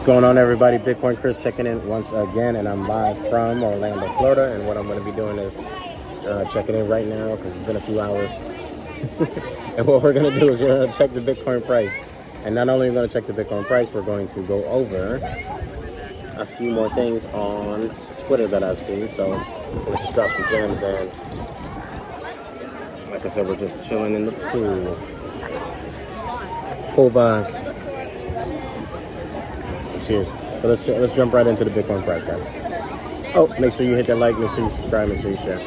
What's going on, everybody? Bitcoin Chris checking in once again, and I'm live from Orlando, Florida. And what I'm going to be doing is checking in right now because it's been a few hours. And what we're going to do is we're going to check the Bitcoin price. And not only are we going to check the Bitcoin price, we're going to go over a few more things on Twitter that I've seen. So let's just drop some gems, and like I said, we're just chilling in the pool. Pool vibes. Cheers. So let's jump right into the Bitcoin price, guys. Oh, make sure you hit that like, make sure you subscribe, make sure you share,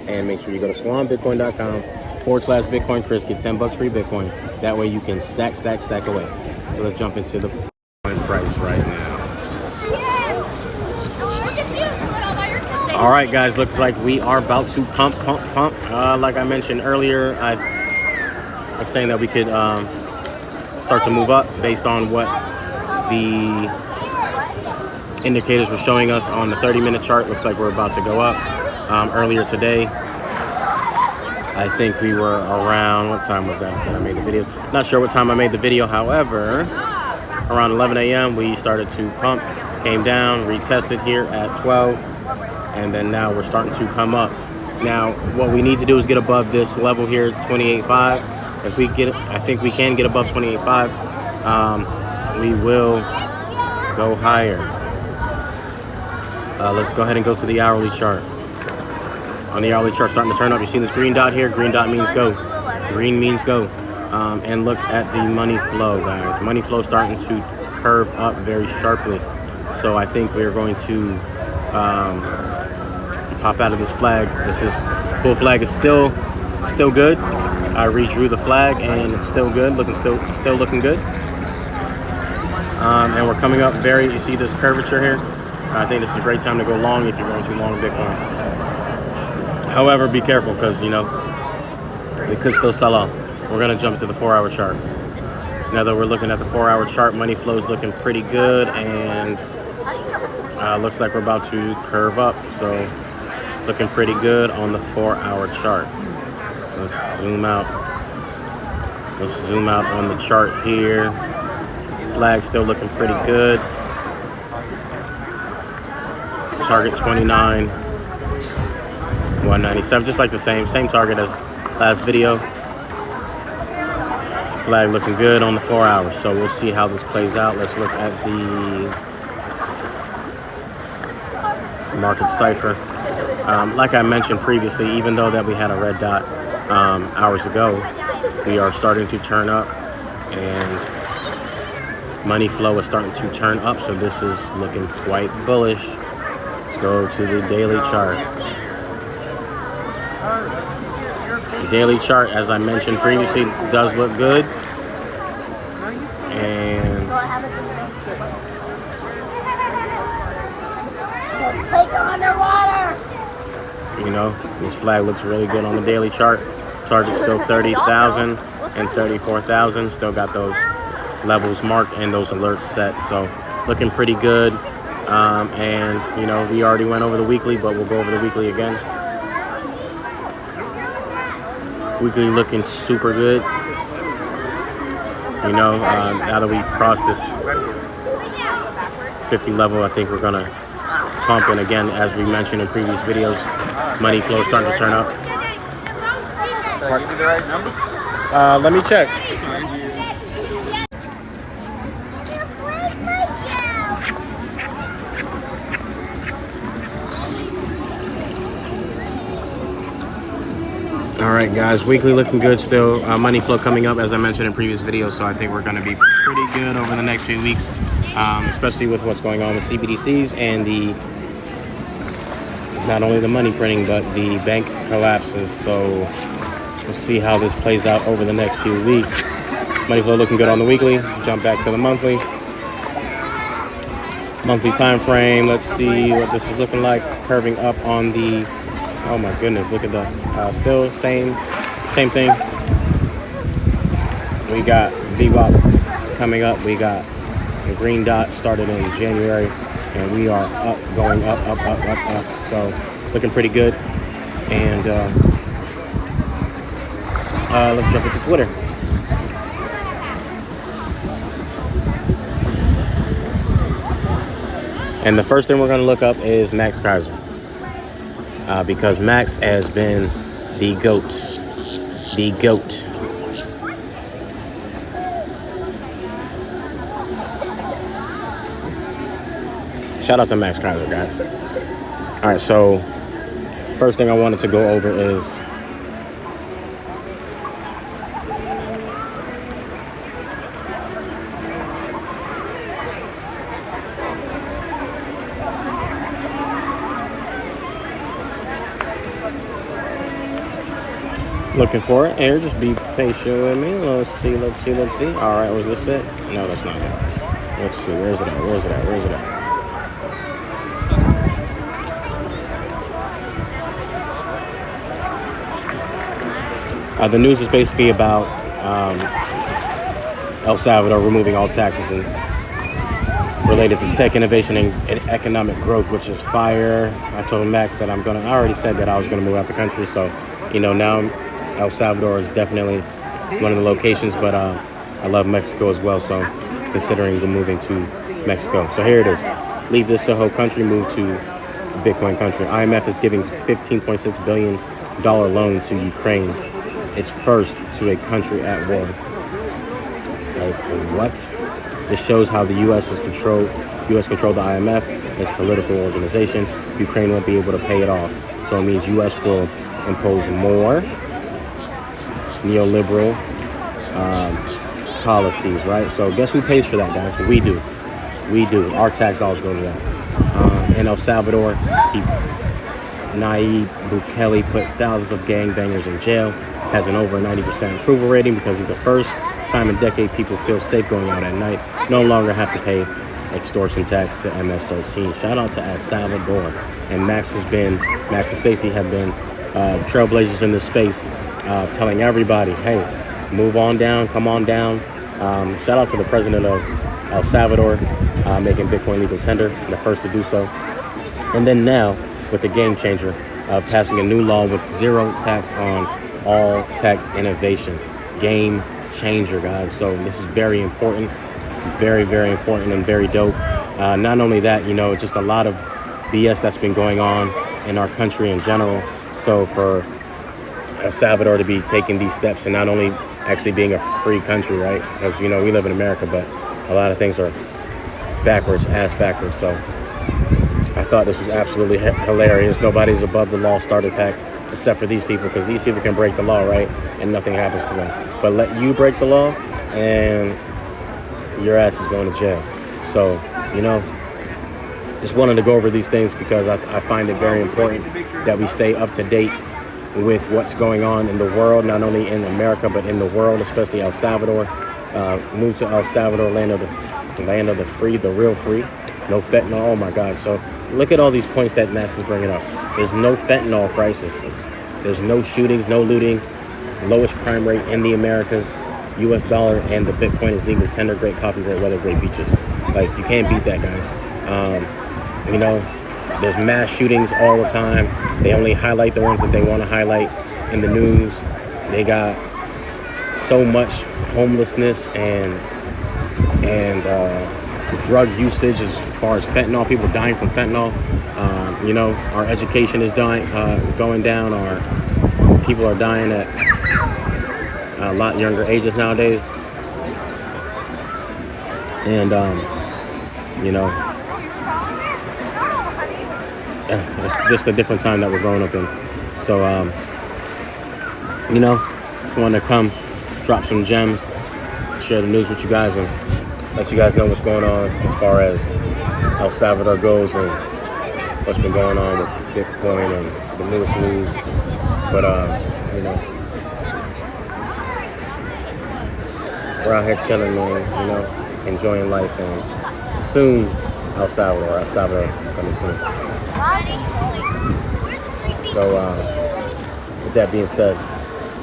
and make sure you go to swanbitcoin.com/Bitcoin Chris. Get $10 free Bitcoin. That way you can stack away. So let's jump into the Bitcoin price right now. All right, guys, looks like we are about to pump. Like I mentioned earlier, I was saying that we could start to move up based on what the indicators were showing us on the 30-minute chart. Looks like we're about to go up. Earlier today, I think we were around, what time was that I made the video? Not sure what time I made the video. However, around 11 a.m. we started to pump, came down, retested here at 12, and then now we're starting to come up. Now, what we need to do is get above this level here, 28.5. If we get, I think we can get above 28.5. We will go higher. Let's go ahead and go to the hourly chart. On the hourly chart, starting to turn up. You see this green dot here? Green dot means go. Green means go. And look at the money flow, guys. Money flow starting to curve up very sharply. So I think we're going to pop out of this flag. This is bull flag is still good. I redrew the flag and it's still good. Still looking good. And we're coming up you see this curvature here? I think this is a great time to go long if you're going too long Bitcoin. However, be careful because, you know, it could still sell off. We're going to jump to the 4-hour chart. Now that we're looking at the 4-hour chart, money flow is looking pretty good, and looks like we're about to curve up. So looking pretty good on the 4-hour chart. Let's zoom out. Let's zoom out on the chart here. Flag still looking pretty good. Target 29,197, just like the same target as last video. Flag looking good on the 4 hours. So we'll see how this plays out. Let's look at the market cipher. Like I mentioned previously, even though that we had a red dot hours ago, we are starting to turn up, and money flow is starting to turn up, so this is looking quite bullish. Let's go to the daily chart. The daily chart, as I mentioned previously, does look good. And you know, this flag looks really good on the daily chart. Target's still 30,000 and 34,000. Still got those levels marked and those alerts set, so looking pretty good. And you know, we already went over the weekly, but we'll go over the weekly again. Weekly looking super good. You know, now that we crossed this 50 level, I think we're gonna pump. And again, as we mentioned in previous videos, money flow is starting to turn up. Did you do the right number? Let me check. All right, guys, weekly looking good still. Money flow coming up, as I mentioned in previous videos, so I think we're going to be pretty good over the next few weeks, especially with what's going on with CBDCs and not only the money printing, but the bank collapses. So we'll see how this plays out over the next few weeks. Money flow looking good on the weekly. Jump back to the monthly time frame. Let's see what this is looking like. Curving up on the, oh my goodness, look at that. Still same thing. We got VWAP coming up. We got the green dot started in January, and we are up, going up. So looking pretty good. And let's jump into Twitter. And the first thing we're going to look up is Max Kaiser. Because Max has been the GOAT. The GOAT. Shout out to Max Kaiser, guys. All right, so first thing I wanted to go over is looking for it. Here, just be patient with me. Let's see. All right, was this it? No, that's not it. Let's see. Where's it at? The news is basically about El Salvador removing all taxes and related to tech innovation and economic growth, which is fire. I told Max that I already said that I was gonna move out the country, so now El Salvador is definitely one of the locations, but I love Mexico as well, so I'm considering moving to Mexico. So here it is. Leave this whole country, move to Bitcoin country. IMF is giving $15.6 billion loan to Ukraine. It's first to a country at war. Like, what? This shows how the U.S. controlled the IMF, its political organization. Ukraine won't be able to pay it off. So it means U.S. will impose more neoliberal policies, right? So guess who pays for that, guys? We do. Our tax dollars go to that. In El Salvador, Nayib Bukele put thousands of gangbangers in jail. Has an over 90% approval rating because it's the first time in a decade people feel safe going out at night. No longer have to pay extortion tax to MS-13. Shout out to El Salvador. And Max and Stacy have been trailblazers in this space, telling everybody, hey, move on down, come on down. Shout out to the president of El Salvador, making Bitcoin legal tender, the first to do so. And then now, with the game changer, passing a new law with zero tax on all tech innovation. Game changer, guys. So this is very important, very, very important and very dope. Not only that, just a lot of BS that's been going on in our country in general. So for El Salvador to be taking these steps and not only actually being a free country, right? Because, we live in America, but a lot of things are ass backwards. So I thought this was absolutely hilarious. Nobody's above the law starter pack except for these people, because these people can break the law, right? And nothing happens to them. But let you break the law and your ass is going to jail. So, just wanted to go over these things because I find it very important that we stay up to date with what's going on in the world, not only in America, but in the world, especially El Salvador. Move to El Salvador, land of the free, the real free. No fentanyl. Oh my God. So look at all these points that Max is bringing up. There's no fentanyl crisis. There's no shootings, no looting, lowest crime rate in the Americas, US dollar, and the Bitcoin is legal tender, great coffee, great weather, great beaches. Like, you can't beat that, guys. There's mass shootings all the time. They only highlight the ones that they want to highlight in the news. They got so much homelessness and drug usage as far as fentanyl, people dying from fentanyl. Our education is going down. Our people are dying at a lot younger ages nowadays. And, it's just a different time that we're growing up in. So, just wanted to come, drop some gems, share the news with you guys, and let you guys know what's going on as far as El Salvador goes and what's been going on with Bitcoin and the newest news. But, we're out here chilling, man, enjoying life, and soon El Salvador coming soon. So, with that being said,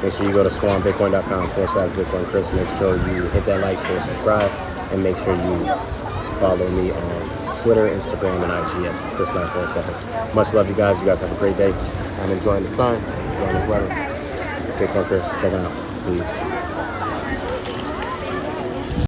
make sure you go to swanbitcoin.com/Bitcoin Chris. Make sure you hit that like, share, subscribe, and make sure you follow me on Twitter, Instagram, and IG at Chris947. Much love, you guys. You guys have a great day. I'm enjoying the sun, enjoying this weather. Bitcoin Chris, check it out. Peace.